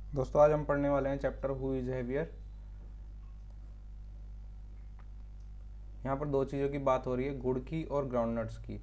दोस्तों आज हम पढ़ने वाले हैं चैप्टर हु इज हैवियर। यहाँ पर दो चीज़ों की बात हो रही है, गुड़ की और ग्राउंडनट्स की।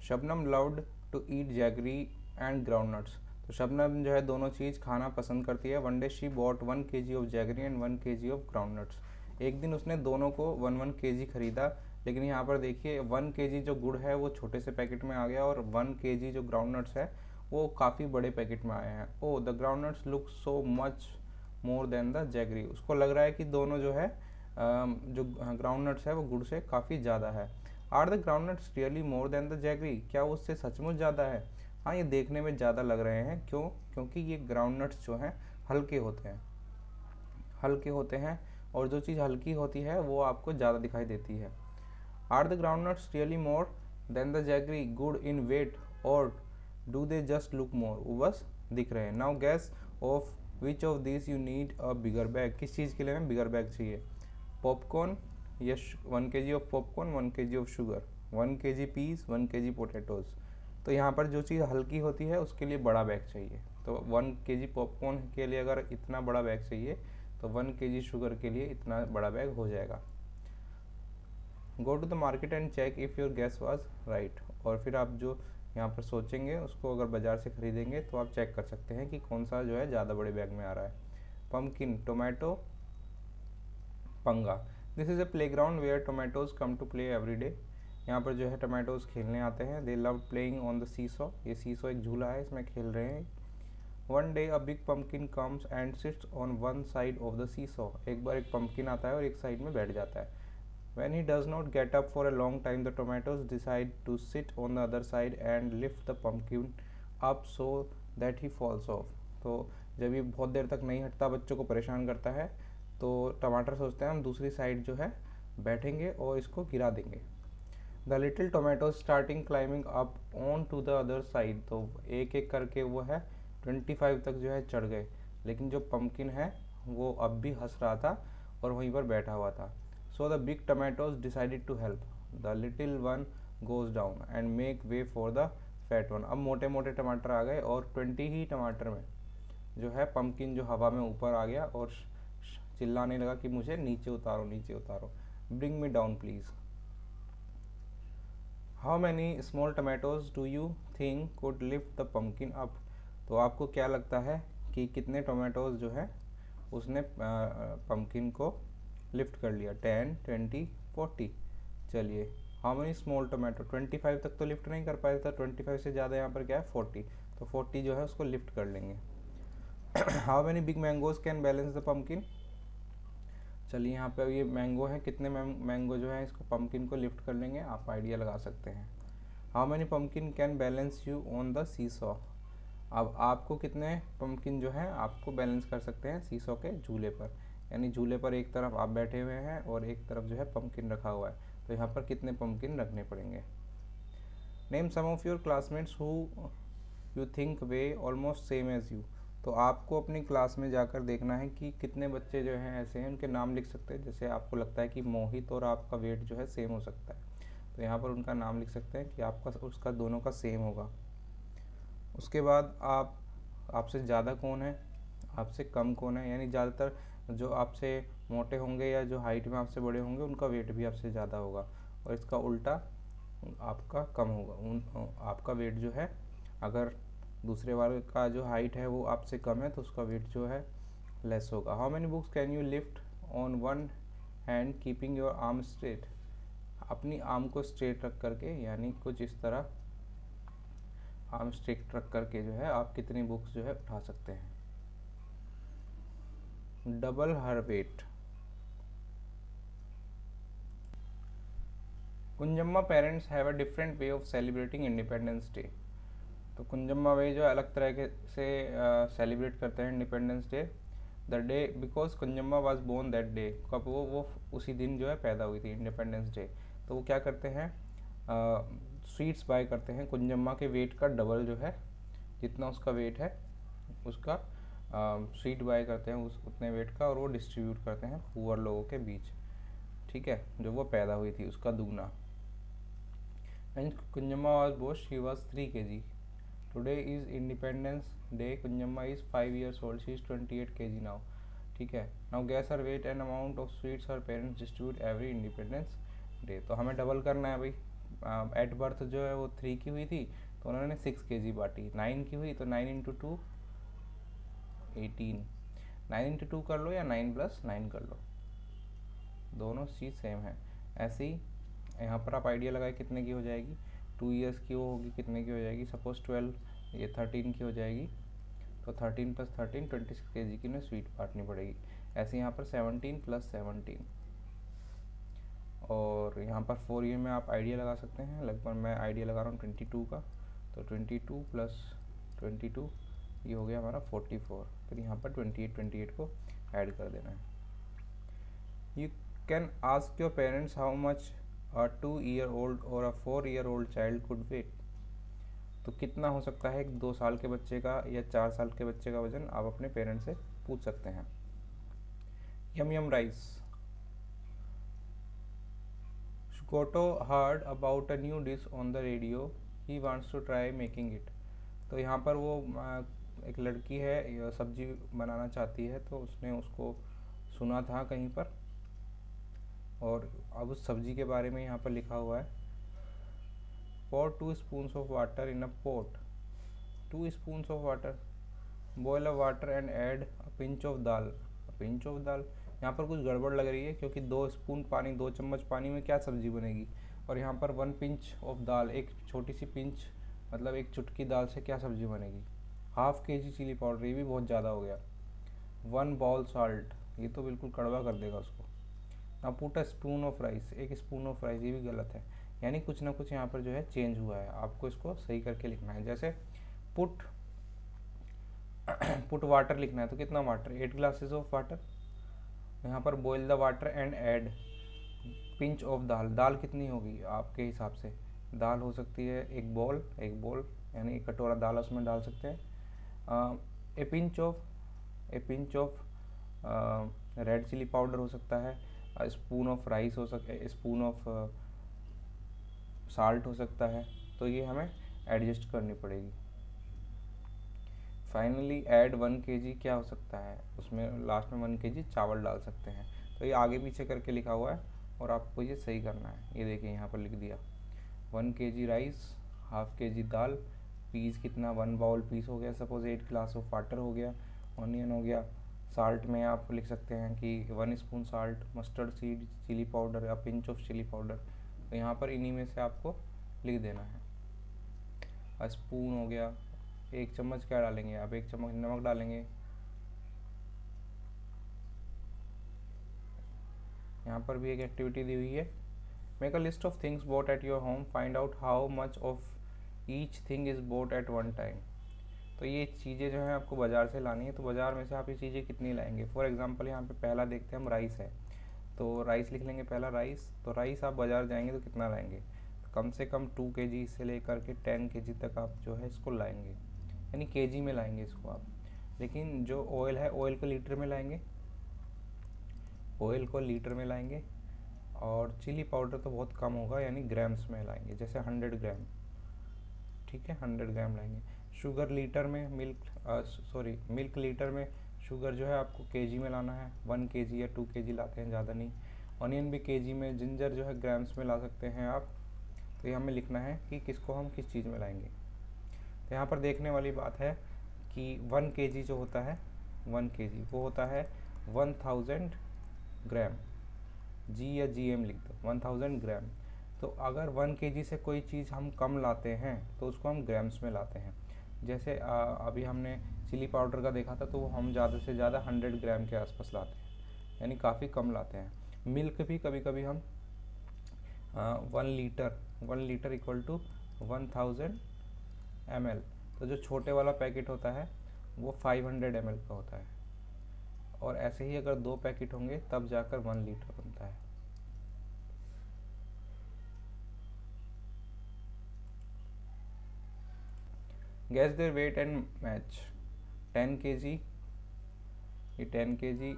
Shabnam loved to eat jaggery and groundnuts. तो शबनम जो है दोनों चीज़ खाना पसंद करती है। One day she bought 1 kg of jaggery and 1 kg of groundnuts. एक दिन उसने दोनों को 1 kg खरीदा, लेकिन यहाँ पर देखिए 1 kg जो गुड़ है वो छोटे से पैकेट में आ गया और 1 kg जो ग्राउंडनट्स है वो काफ़ी बड़े पैकेट में आए हैं। Oh the groundnuts look so much more than the jaggery. उसको लग रहा है कि दोनों जो है जो ग्राउंडनट्स है वो गुड़ से काफ़ी ज़्यादा है। Are the groundnuts really more than the jaggery. क्या वो उससे सचमुच ज़्यादा है? हाँ, ये देखने में ज़्यादा लग रहे हैं। क्यों? क्योंकि ये ग्राउंडनट्स जो हैं हल्के होते हैं, हल्के होते हैं और जो चीज़ हल्की होती है वो आपको ज़्यादा दिखाई देती है। Are the groundnuts really more than the jaggery good in wait और do they just look more? वो बस दिख रहे हैं। Now gas of which of this you need a bigger bag. किस चीज़ के लिए हमें बिगर बैग चाहिए? पॉपकॉर्न या 1 kg of popcorn, 1 kg of sugar, 1 kg peas, 1 kg potatoes. तो यहाँ पर जो चीज़ हल्की होती है उसके लिए बड़ा बैग चाहिए। तो 1 kg पॉपकॉर्न के लिए अगर इतना बड़ा बैग चाहिए तो 1 kg शुगर के लिए इतना बड़ा बैग हो जाएगा। Go to the market and check if your guess was right. और फिर आप जो यहाँ पर सोचेंगे उसको अगर बाज़ार से ख़रीदेंगे तो आप चेक कर सकते हैं कि कौन सा जो है ज़्यादा बड़े बैग में आ रहा है। पम्पकिन, टोमेटो, पंगा। This is a playground where tomatoes come to play every day. यहाँ पर जो है टोमेटोज़ खेलने आते हैं। They love playing on the seesaw. ये सीसॉ एक झूला है, इसमें खेल रहे हैं। One day a big pumpkin comes and sits on one side of the seesaw. एक बार एक पम्पकिन आता है और एक साइड में बैठ जाता है। When he does not get up for a long time, the tomatoes decide to sit on the other side and lift the pumpkin up so that he falls off. तो जब ये बहुत देर तक नहीं हटता, बच्चों को परेशान करता है, तो टमाटर सोचते हैं हम दूसरी साइड जो है बैठेंगे और इसको गिरा देंगे। The little tomato starting climbing up on to the other side. तो एक एक करके वो है 25 तक जो है चढ़ गए, लेकिन जो पम्पकिन है वो अब भी हंस रहा था और वहीं पर बैठा हुआ था। So the big tomatoes decided to help. The little one goes down and make way for the fat one. अब मोटे मोटे टमाटर आ गए और 20 ही टमाटर में जो है पम्पकिन जो हवा में ऊपर आ गया और चिल्लाने लगा कि मुझे नीचे उतारो, नीचे उतारो, bring me down please. How many small tomatoes do you think could lift the pumpkin up. तो आपको क्या लगता है कि कितने टोमेटोज जो है उसने पम्पकिन को लिफ्ट कर लिया? 10, 20, 40। चलिए, हाउ मैनी स्मॉल टोमेटो, 25 तक तो लिफ्ट नहीं कर पाया था, 25 से ज़्यादा यहाँ पर क्या है 40, तो 40 जो है उसको लिफ्ट कर लेंगे। How many big mangoes can balance the pumpkin. चलिए, यहाँ पे ये मैंगो है, कितने मैंगो जो है इसको पम्पकिन को लिफ्ट कर लेंगे, आप आइडिया लगा सकते हैं। How many pumpkin can balance you on the seesaw. अब आपको कितने पम्पकिन जो है आपको बैलेंस कर सकते हैं सीसॉ के झूले पर। यानी झूले पर एक तरफ आप बैठे हुए हैं और एक तरफ जो है पम्पकिन रखा हुआ है, तो यहाँ पर कितने पम्पकिन रखने पड़ेंगे। Name some of your classmates who you think weigh almost same as you. तो आपको अपनी क्लास में जाकर देखना है कि कितने बच्चे जो हैं ऐसे हैं, उनके नाम लिख सकते हैं। जैसे आपको लगता है कि मोहित और आपका वेट जो है सेम हो सकता है, तो यहाँ पर उनका नाम लिख सकते हैं कि आपका उसका दोनों का सेम होगा। उसके बाद आपसे ज़्यादा कौन है, आपसे कम कौन है। यानी ज़्यादातर जो आपसे मोटे होंगे या जो हाइट में आपसे बड़े होंगे उनका वेट भी आपसे ज़्यादा होगा, और इसका उल्टा आपका कम होगा। आपका वेट जो है, अगर दूसरे वाले का जो हाइट है वो आपसे कम है तो उसका वेट जो है लेस होगा। How many books can you lift on one hand keeping your arm straight. अपनी आर्म को स्ट्रेट रख करके, यानी कुछ इस तरह आर्म स्ट्रेट रख करके जो है आप कितनी बुक्स जो है उठा सकते हैं। Double her weight. Kunjamma parents have a different way of celebrating independence day. तो कुंजम्मा वे जो अलग तरह के से सेलिब्रेट करते हैं independence day. The day because Kunjamma was born that day. कब? वो उसी दिन जो है पैदा हुई थी, इंडिपेंडेंस डे। तो वो क्या करते हैं, स्वीट्स बाय करते हैं कुंजम्मा के वेट का डबल जो है, जितना उसका वेट है उसका स्वीट बाय करते हैं उस उतने वेट का, और वो डिस्ट्रीब्यूट करते हैं पुअर लोगों के बीच। ठीक है, जो वो पैदा हुई थी उसका दुगना। And Kunjamma was born she was 3 kg। Today is independence day, Kunjamma is 5 years old, she is 28 kg now. ठीक है, now guess her weight and amount of sweets her parents distribute every independence day. तो हमें double करना है भाई। At birth जो है वो 3 की हुई थी तो उन्होंने 6 kg बांटी। 9 की हुई तो 9 इंटू 2 18। 9 इंटू 2 कर लो या 9 + 9 कर लो, दोनों चीज़ सेम है। ऐसे ही यहाँ पर आप आइडिया लगाए कितने की हो जाएगी। 2 years की वो होगी, कितने की हो जाएगी, सपोज 12, ये 13 की हो जाएगी। तो 13 + 13 26 kg की उन्हें स्वीट बांटनी पड़ेगी। ऐसे यहाँ पर 17 + 17, और यहाँ पर 4 year में आप आइडिया लगा सकते हैं। लगभग मैं आइडिया लगा रहा हूँ 22 का, तो 22 + 22 ये हो गया हमारा 44। फिर यहाँ पर 28 को ऐड कर देना है। You can ask your parents how much a 2-year-old और a 4-year-old child could weigh। तो कितना हो सकता है एक 2 साल के बच्चे का या 4 साल के बच्चे का वजन, आप अपने पेरेंट्स से पूछ सकते हैं। यम यम rice. Goto heard about a new dish on the radio. He wants to try making it। तो यहाँ पर वो एक लड़की है, सब्जी बनाना चाहती है, तो उसने उसको सुना था कहीं पर, और अब उस सब्जी के बारे में यहाँ पर लिखा हुआ है। Pour 2 spoons of water in a pot। 2 spoons of water। Boil a water and add a pinch of dal. Pinch of dal, यहाँ पर कुछ गड़बड़ लग रही है, क्योंकि 2 स्पून पानी, 2 चम्मच पानी में क्या सब्जी बनेगी। और यहाँ पर 1 पिंच ऑफ दाल, एक छोटी सी पिंच मतलब एक चुटकी दाल से क्या सब्जी बनेगी। ½ kg चिली पाउडर, ये भी बहुत ज़्यादा हो गया। 1 बाउल साल्ट, ये तो बिल्कुल कड़वा कर देगा उसको। ना put a spoon of rice, 1 spoon of rice, ये भी गलत है। यानी कुछ ना कुछ यहाँ पर जो है चेंज हुआ है, आपको इसको सही करके लिखना है। जैसे पुट पुट वाटर लिखना है तो कितना वाटर, 8 glasses ऑफ वाटर। यहाँ पर boil the water and add pinch of dal, दाल कितनी होगी आपके हिसाब से। दाल हो सकती है एक बॉल यानी एक कटोरा दाल उसमें डाल सकते हैं। A pinch of red chilli powder हो सकता है। स्पून ऑफ राइस हो सकता है, स्पून ऑफ साल्ट हो सकता है। तो ये हमें एडजस्ट करनी पड़ेगी। फाइनली ऐड 1 kg क्या हो सकता है, उसमें लास्ट में 1 kg चावल डाल सकते हैं। तो ये आगे पीछे करके लिखा हुआ है और आपको ये सही करना है। ये देखिए यहाँ पर लिख दिया 1 kg राइस, ½ kg दाल, पीस कितना 1 बाउल पीस हो गया, सपोज 8 ग्लास ऑफ वाटर हो गया, ऑनियन हो गया। साल्ट में आप लिख सकते हैं कि 1 spoon salt, mustard seed, chilli powder या पिंच ऑफ चिली पाउडर। तो यहाँ पर इन्हीं में से आपको लिख देना है। स्पून हो गया, 1 चम्मच क्या डालेंगे आप, 1 चम्मच नमक डालेंगे। यहाँ पर भी एक एक्टिविटी दी हुई है, make a list of things bought at your home, find out how much of each thing is bought at one time. तो ये चीज़ें जो हैं आपको बाज़ार से लानी है, तो बाज़ार में से आप ये चीज़ें कितनी लाएंगे। फॉर एग्जांपल यहाँ पे पहला देखते हैं हम, राइस है, तो राइस लिख लेंगे पहला राइस। तो राइस आप बाज़ार जाएंगे तो कितना लाएंगे, तो कम से कम 2 kg से लेकर के 10 kg तक आप जो है इसको लाएंगे, यानी kg में लाएंगे इसको आप। लेकिन जो ऑयल है, ऑयल को लीटर में लाएंगे, और चिली पाउडर तो बहुत कम होगा, यानी ग्राम्स में लाएंगे, जैसे 100 ग्राम। ठीक है, 100 ग्राम लाएंगे। शुगर लीटर में, मिल्क लीटर में, शुगर जो है आपको kg में लाना है, 1 kg या 2 kg लाते हैं, ज़्यादा नहीं। ऑनियन भी kg में, जिंजर जो है ग्राम्स में ला सकते हैं आप। तो ये हमें लिखना है कि किसको हम किस चीज़ में लाएंगे। तो यहाँ पर देखने वाली बात है कि 1 kg जो होता है, 1 kg वो होता है 1000 ग्राम, जी या GM लिख दो, 1000 ग्राम। तो अगर 1 kg से कोई चीज़ हम कम लाते हैं तो उसको हम ग्राम्स में लाते हैं। जैसे अभी हमने चिली पाउडर का देखा था, तो हम ज़्यादा से ज़्यादा 100 ग्राम के आसपास लाते हैं, यानी काफ़ी कम लाते हैं। मिल्क भी कभी कभी हम 1 लीटर इक्वल टू 1000 ml। तो जो छोटे वाला पैकेट होता है वो 500 ml का होता है, और ऐसे ही अगर 2 पैकेट होंगे तब जाकर 1 लीटर बनता है। Guess their weight and match. 10 kg, ये 10 kg,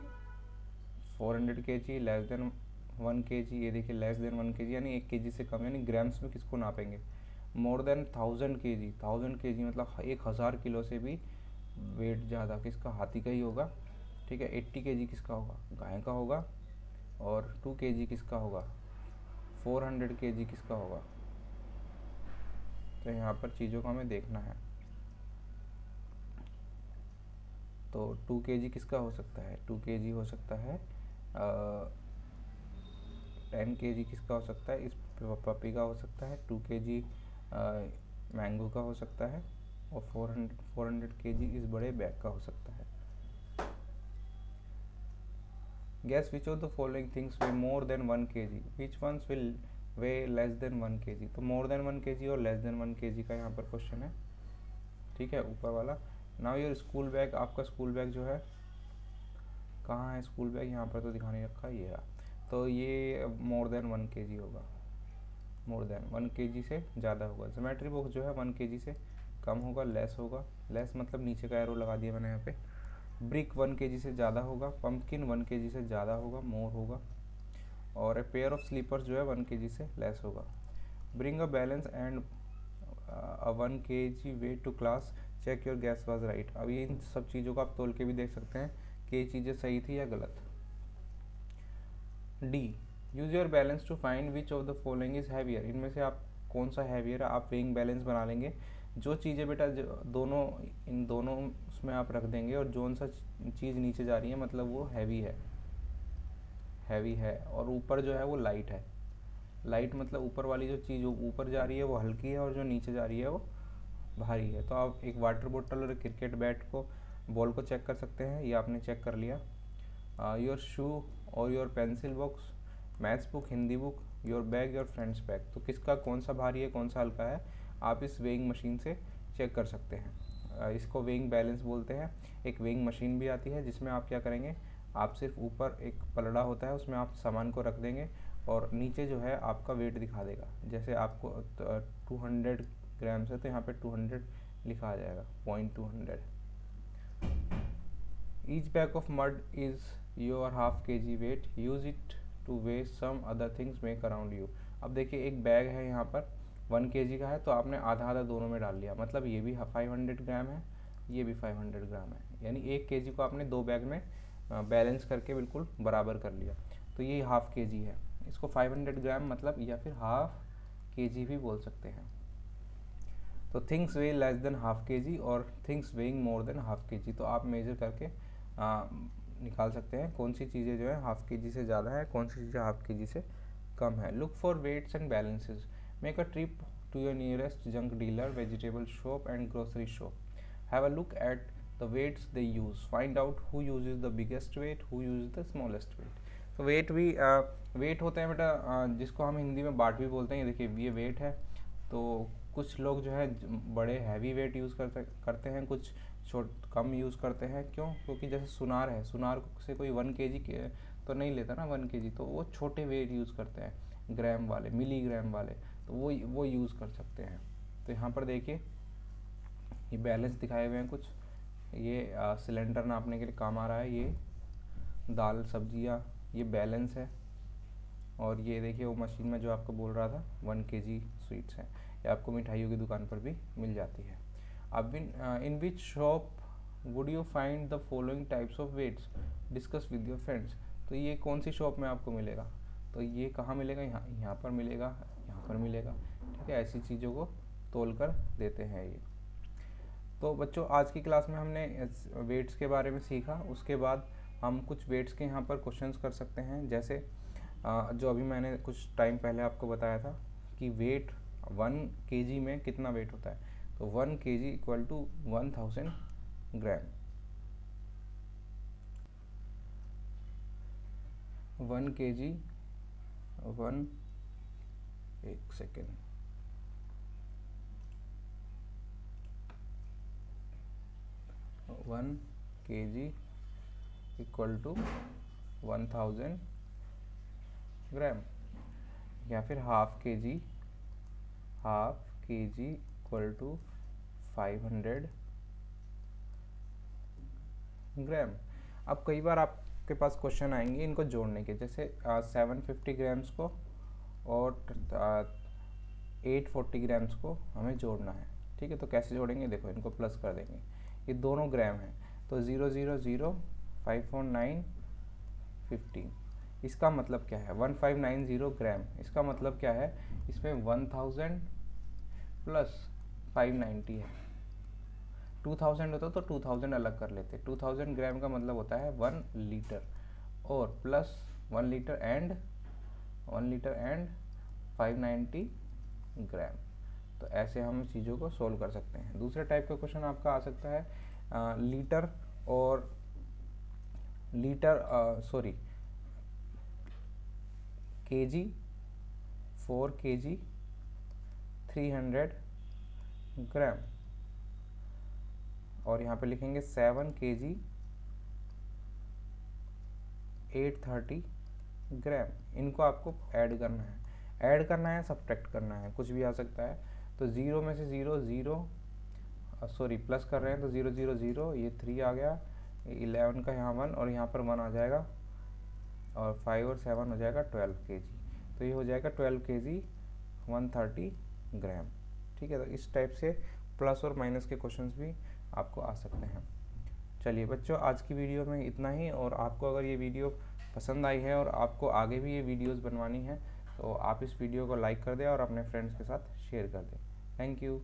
400 kg, less than 1 kg, ये देखिए लेस देन 1 kg, यानी 1 kg से कम, यानी ग्राम्स में किसको नापेंगे। मोर देन 1000 kg, 1000 kg मतलब 1000 किलो से भी वेट ज़्यादा किसका, हाथी का ही होगा। ठीक है, 80 kg किसका होगा, गाय का होगा। और 2 kg किसका होगा, 400 kg किसका होगा। तो यहाँ पर चीज़ों को हमें देखना है। तो 2 kg किसका हो सकता है, 2 kg हो सकता है। 10 kg किसका हो सकता है, इस पपी का हो सकता है। 2 kg मैंगो का हो सकता है। और 400 kg इस बड़े बैग का हो सकता है। Guess which of the following things weigh more than 1 kg? Which ones will weigh less than 1 kg? तो more than 1 kg और less than 1 kg का यहाँ पर क्वेश्चन है। ठीक है, ऊपर वाला। नाउ योर स्कूल बैग, आपका स्कूल बैग जो है कहाँ है, स्कूल बैग यहाँ पर तो दिखा नहीं रखा, ये रहा। तो ये मोर देन 1 kg होगा, मोर देन 1 kg से ज़्यादा होगा। ज्योमेट्री बॉक्स जो है 1 kg से कम होगा, लेस होगा। लेस मतलब नीचे का एरो लगा दिया मैंने यहाँ पे। ब्रिक 1 kg से ज़्यादा होगा। पम्पकिन 1 kg से ज़्यादा होगा, मोर होगा। और ए पेयर ऑफ स्लीपर्स जो है 1 kg से लेस होगा। Bring a balance and a 1 kg weight to class, check your guess was right. अब इन सब चीज़ों को आप तोल के भी देख सकते हैं कि ये चीज़ें सही थी या गलत। D, use your balance to find which of the following is heavier. इनमें से आप कौन सा हैवियर है, आप वेइंग बैलेंस बना लेंगे। जो चीज़ें बेटा दोनों, इन दोनों उसमें आप रख देंगे और जो सा चीज़ नीचे जा रही है मतलब वो हैवी है, हैवी है। और ऊपर जो है वो लाइट है। लाइट मतलब ऊपर वाली जो चीज़ ऊपर जा रही है वो हल्की है और जो नीचे जा रही है वो भारी है। तो आप एक वाटर बोतल और क्रिकेट बैट को, बॉल को चेक कर सकते हैं, ये आपने चेक कर लिया। योर शू और your pencil box, maths book, Hindi book, your bag, your friends bag. तो किसका कौन सा भारी है कौन सा हल्का है, आप इस वेइंग मशीन से चेक कर सकते हैं। इसको वेइंग बैलेंस बोलते हैं। एक वेइंग मशीन भी आती है जिसमें आप क्या करेंगे, आप सिर्फ ऊपर एक पलड़ा होता है उसमें आप सामान को रख देंगे और नीचे जो है आपका वेट दिखा देगा। जैसे आपको 200 ग्राम्स है तो यहाँ पे 200 लिखा आ जाएगा, 0.200। Each bag of mud is your half kg weight, use it to weigh some other things make around you. अब देखिए एक बैग है यहाँ पर 1 kg का है तो आपने आधा आधा दोनों में डाल लिया, मतलब ये भी 500 ग्राम है, ये भी 500 ग्राम है। यानी 1 kg को आपने दो बैग में बैलेंस करके बिल्कुल बराबर कर लिया। तो ये हाफ kg है, इसको 500 ग्राम मतलब या फिर हाफ kg भी बोल सकते हैं। तो थिंग्स वे लेस देन हाफ kg और things weighing more than half kg। तो आप मेजर करके निकाल सकते हैं कौन सी चीज़ें जो है हाफ kg से ज़्यादा है, कौन सी चीज़ें हाफ kg से कम है। Look for weights and balances, make a trip to your nearest junk dealer, vegetable shop and grocery shop, have a look at the weights they use, find out who uses the biggest weight, who uses the smallest weight। तो wait भी wait होते हैं बेटा जिसको हम हिंदी में बाट भी बोलते हैं। देखिए ये वेट है, तो कुछ लोग जो है बड़े हैवी वेट यूज़ करते हैं, कुछ कम यूज़ करते हैं। क्यों, क्योंकि जैसे सुनार है, सुनार से कोई 1 kg तो नहीं लेता ना 1 kg, तो वो छोटे वेट यूज़ करते हैं, ग्राम वाले, मिलीग्राम वाले, तो वो यूज़ कर सकते हैं। तो यहाँ पर देखिए ये बैलेंस दिखाए हुए हैं कुछ, ये सिलेंडर नापने के लिए काम आ रहा है, ये दाल सब्जियाँ, ये बैलेंस है। और ये देखिए वो मशीन में जो आपको बोल रहा था 1 kg स्वीट्स हैं, ये आपको मिठाइयों की दुकान पर भी मिल जाती है। अब in which shop would you find the following types of weights, discuss with your friends. तो ये कौन सी शॉप में आपको मिलेगा, तो ये कहाँ मिलेगा, यहाँ पर मिलेगा, यहाँ पर मिलेगा। ठीक है, ऐसी चीज़ों को तोल कर देते हैं ये। तो बच्चों आज की क्लास में हमने वेट्स के बारे में सीखा, उसके बाद हम कुछ वेट्स के यहाँ पर क्वेश्चंस कर सकते हैं। जैसे जो अभी मैंने कुछ टाइम पहले आपको बताया था कि वेट 1 kg में कितना वेट होता है, तो 1 kg equal to 1000 gram. 1 kg, एक second, 1 kg equal to 1000 gram, या फिर half kg equal to 500 gram. अब कई बार आपके पास क्वेश्चन आएंगे इनको जोड़ने के, जैसे 750 ग्राम्स को और 840 ग्राम्स को हमें जोड़ना है। ठीक है, तो कैसे जोड़ेंगे, देखो इनको प्लस कर देंगे, ये दोनों ग्राम हैं, तो 0 0 0 549 15। इसका मतलब क्या है, 1590 ग्राम, इसका मतलब क्या है, इसमें 1000 प्लस 590 है। 2000 होता तो 2000 अलग कर लेते। 2000 ग्राम का मतलब होता है 1 लीटर, और प्लस 1 लीटर एंड 590 ग्राम। तो ऐसे हम चीज़ों को सोल्व कर सकते हैं। दूसरे टाइप का क्वेश्चन आपका आ सकता है लीटर और केजी, 4 kg 300 ग्राम, और यहाँ पे लिखेंगे 7 kg 830 ग्राम। इनको आपको ऐड करना है, सब्ट्रैक्ट करना है, कुछ भी आ सकता है। तो ज़ीरो में से प्लस कर रहे हैं, तो 0 0 0, ये 3 आ गया, 11 का यहाँ 1 और यहाँ पर 1 आ जाएगा, और 5 और 7 हो जाएगा 12 kg। तो ये हो जाएगा 12 kg 130 ग्राम। ठीक है, तो इस टाइप से प्लस और माइनस के क्वेश्चंस भी आपको आ सकते हैं। चलिए बच्चों, आज की वीडियो में इतना ही, और आपको अगर ये वीडियो पसंद आई है और आपको आगे भी ये वीडियोस बनवानी है, तो आप इस वीडियो को लाइक कर दें और अपने फ्रेंड्स के साथ शेयर कर दें। Thank you.